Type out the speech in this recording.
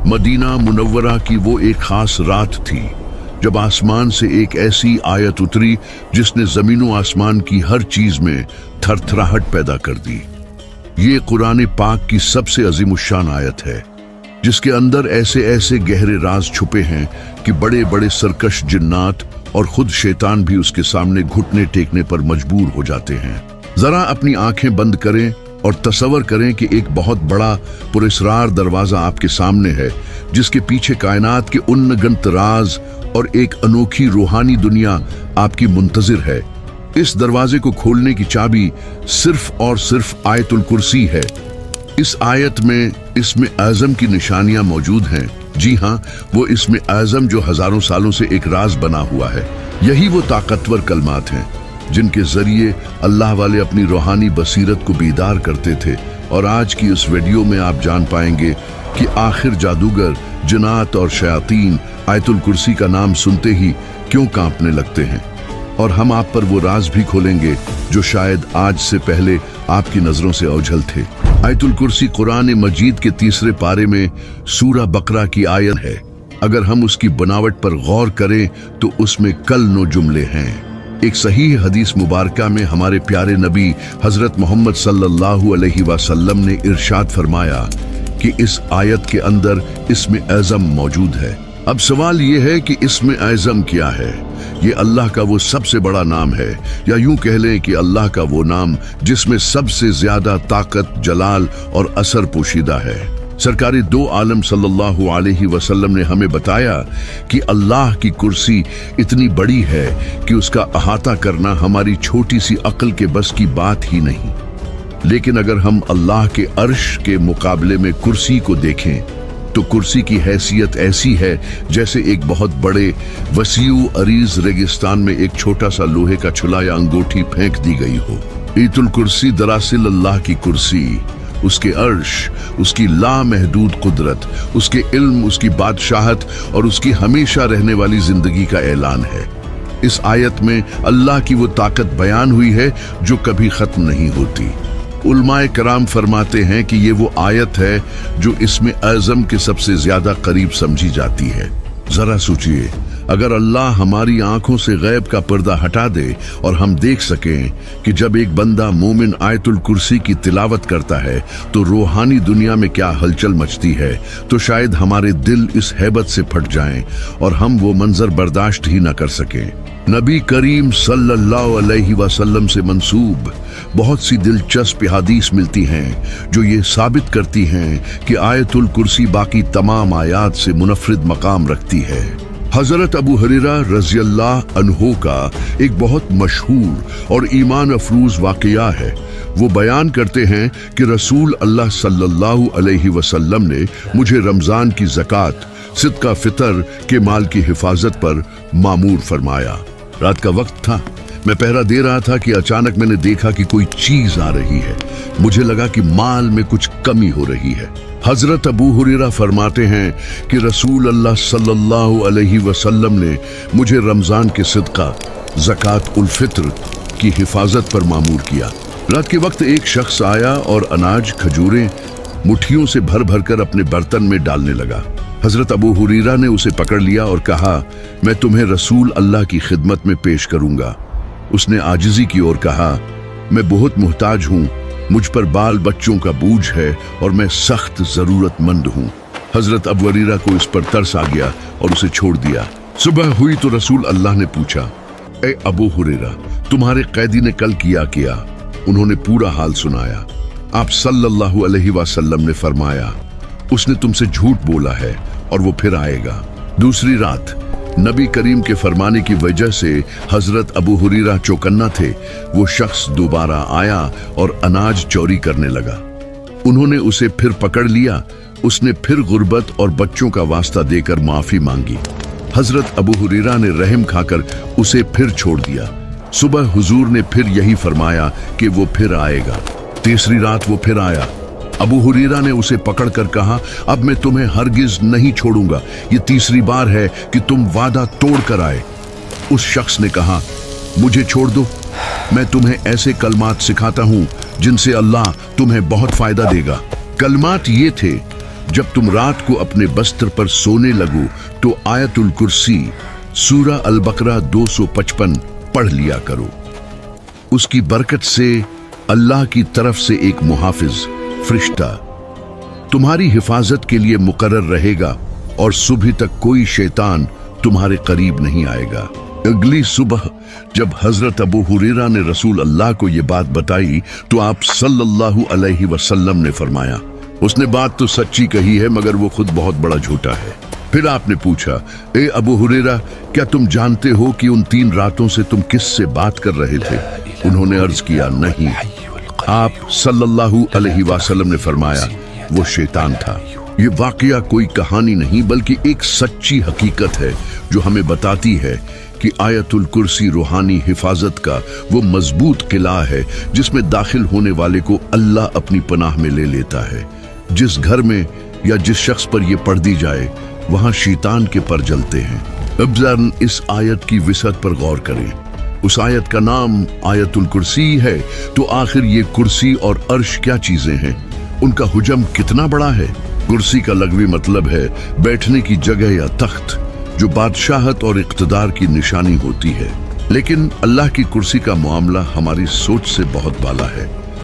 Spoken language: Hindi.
मदीना मुनव्वरा की वो एक खास रात थी जब आसमान से एक ऐसी आयत उतरी जिसने जमीन आसमान की हर चीज में थरथराहट पैदा कर दी। ये कुरान पाक की सबसे अजीमुशान आयत है जिसके अंदर ऐसे ऐसे गहरे राज छुपे हैं कि बड़े बड़े सरकश जिन्नात और खुद शैतान भी उसके सामने घुटने टेकने पर मजबूर हो जाते हैं। जरा अपनी आंखें बंद करें और तसव्वुर करें कि एक बहुत बड़ा पुरस्रार दरवाजा आपके सामने है जिसके पीछे कायनात के उन्नगंत राज और एक अनोखी रूहानी दुनिया आपकी मुंतजिर है। इस दरवाजे को खोलने की चाबी सिर्फ और सिर्फ आयतुल कुर्सी है। इस आयत में इसमें आज़म की निशानियां मौजूद हैं। जी हाँ, वो इसमें आज़म जो हजारों सालों से एक राज बना हुआ है। यही वो ताकतवर कलमात हैं जिनके जरिए अल्लाह वाले अपनी रूहानी बसीरत को बेदार करते थे। और आज की इस वीडियो में आप जान पाएंगे कि आखिर जादूगर, जिन्नात और शयातीन आयतुल कुर्सी का नाम सुनते ही क्यों कांपने लगते हैं। और हम आप पर वो राज भी खोलेंगे जो शायद आज से पहले आपकी नजरों से ओझल थे। आयतुल कुर्सी कुरान मजीद के तीसरे पारे में सूरा बकरा की आयत है। अगर हम उसकी बनावट पर गौर करें तो उसमें कल नो जुमले हैं। एक सही हदीस मुबारका में हमारे प्यारे नबी हजरत मोहम्मद सल्लल्लाहु अलैहि वसल्लम ने इरशाद फरमाया कि इस आयत के अंदर इसमें आज़म मौजूद है। अब सवाल ये है कि इसमें आज़म क्या है। ये अल्लाह का वो सबसे बड़ा नाम है, या यूं कह लें कि अल्लाह का वो नाम जिसमें सबसे ज्यादा ताकत, जलाल और असर पोशीदा है। सरकारी दो आलम सल्लल्लाहु अलैहि वसल्लम ने हमें बताया कि अल्लाह की कुर्सी इतनी बड़ी है कि उसका अहाता करना हमारी छोटी सी अक्ल के बस की बात ही नहीं। लेकिन अगर हम अल्लाह के अर्श के मुकाबले में कुर्सी को देखें तो कुर्सी की हैसियत ऐसी है जैसे एक बहुत बड़े वसीउ अरीज रेगिस्तान में एक छोटा सा लोहे का छुला या अंगूठी फेंक दी गई हो। ईतुल कुर्सी दरअसल अल्लाह की कुर्सी, उसके अर्श, उसकी लामहदूद कुदरत, उसके इल्म, उसकी बादशाहत और उसकी हमेशा रहने वाली जिंदगी का ऐलान है। इस आयत में अल्लाह की वो ताकत बयान हुई है जो कभी खत्म नहीं होती। उलमाए कराम फरमाते हैं कि ये वो आयत है जो इसमें आज़म के सबसे ज्यादा करीब समझी जाती है। जरा सोचिए, अगर अल्लाह हमारी आंखों से गैब का पर्दा हटा दे और हम देख सकें कि जब एक बंदा मोमिन आयतुल कुर्सी की तिलावत करता है तो रूहानी दुनिया में क्या हलचल मचती है, तो शायद हमारे दिल इस हैबत से फट जाएं और हम वो मंजर बर्दाश्त ही न कर सकें। नबी करीम सल्लल्लाहु अलैहि वसल्लम से मंसूब बहुत सी दिलचस्प हदीस मिलती हैं जो ये साबित करती हैं कि आयतुल कुर्सी बाकी तमाम आयात से मुनफरिद मकाम रखती है। हजरत अबू हुरैरा रज़ियल्लाहु अन्हु का एक बहुत मशहूर और ईमान अफरूज वाक़या है। वो बयान करते हैं कि रसूल अल्लाह सल्लल्लाहु अलैहि वसल्लम ने मुझे रमजान की ज़कात, सिदका फितर के माल की हिफाजत पर मामूर फरमाया। रात का वक्त था, मैं पहरा दे रहा था कि अचानक मैंने देखा कि कोई चीज आ रही है। मुझे लगा कि माल में कुछ कमी हो रही है। हजरत अबू हुरैरा फरमाते हैं कि रसूल अल्लाह सल्लल्लाहु अलैहि वसल्लम ने मुझे रमजान के सिदका, ज़कात उल फित्र की हिफाजत पर मामूर किया। रात के वक्त एक शख्स आया और अनाज, खजूरें मुट्ठियों से भर भर कर अपने बर्तन में डालने लगा। हजरत अबू हुरैरा ने उसे पकड़ लिया और कहा, मैं तुम्हें रसूल अल्लाह की खिदमत में पेश करूंगा। उसने आजिजी की ओर कहा, मैं बहुत मुहताज हूँ, मुझ पर बाल बच्चों का बोझ है और मैं सख्त जरूरतमंद हूँ। हजरत अबू हुरैरा को इस पर तरस आ गया और उसे छोड़ दिया। सुबह हुई तो रसूल अल्लाह ने पूछा, ए अबू हुरैरा, तुम्हारे कैदी ने कल किया? उन्होंने पूरा हाल सुनाया। आप सल्लल्लाहु अलैहि वसल्लम ने फरमाया, उसने तुमसे झूठ बोला है और वो फिर आएगा। दूसरी रात नबी करीम के फरमाने की वजह से हजरत अबू हुरैरा चौकन्ना थे। वो शख्स दोबारा आया और अनाज चोरी करने लगा। उन्होंने उसे फिर पकड़ लिया। उसने फिर गुर्बत और बच्चों का वास्ता देकर माफी मांगी। हजरत अबू हुरैरा ने रहम खाकर उसे फिर छोड़ दिया। सुबह हुजूर ने फिर यही फरमाया कि वो फिर आएगा। तीसरी रात वो फिर आया। अबू हुरैरा ने उसे पकड़कर कहा, अब मैं तुम्हें हरगिज नहीं छोड़ूंगा, ये तीसरी बार है कि तुम वादा तोड़ कर आए। उस शख्स ने कहा, मुझे छोड़ दो, मैं तुम्हें ऐसे कलमात सिखाता हूं जिनसे अल्लाह तुम्हें बहुत फायदा देगा। कलमात ये थे, जब तुम रात को अपने बस्तर पर सोने लगो तो आयतुल कुर्सी सूरा अल बकरा 255 पढ़ लिया करो। उसकी बरकत से अल्लाह की तरफ से एक मुहाफिज फरिश्ता तुम्हारी हिफाजत के लिए मुकर्रर रहेगा और सुबह तक कोई शैतान तुम्हारे करीब नहीं आएगा। अगली सुबह जब हजरत अबू हुरैरा ने रसूल अल्लाह को ये बात बताई तो आप सल्लल्लाहु अलैहि वसल्लम ने फरमाया, उसने बात तो सच्ची कही है मगर वो खुद बहुत बड़ा झूठा है। फिर आपने पूछा, ए अबू हुरैरा, क्या तुम जानते हो कि उन 3 रातों से तुम किससे बात कर रहे थे? उन्होंने अर्ज किया, नहीं। आप सल्लल्लाहु अलैहि वसल्लम ने फरमाया, वो शैतान था। ये वाकया कोई कहानी नहीं बल्कि एक सच्ची हकीकत है जो हमें बताती है कि आयतुल कुर्सी रूहानी हिफाजत का वो मजबूत किला है जिसमें दाखिल होने वाले को अल्लाह अपनी पनाह में ले लेता है। जिस घर में या जिस शख्स पर यह पढ़ दी जाए वहां शैतान के पर जलते हैं। अब जरा इस आयत की विसअत पर गौर करें। उस आयत का नाम आयतुल कुर्सी है तो आखिर ये कुर्सी और अर्श क्या चीजें हैं? उनका हुजम कितना बड़ा है? कुर्सी का लग़वी मतलब है बैठने की जगह या तख्त, जो बादशाहत और इक़्तिदार की निशानी होती है। लेकिन अल्लाह की कुर्सी का मामला हमारी सोच से बहुत बाला है।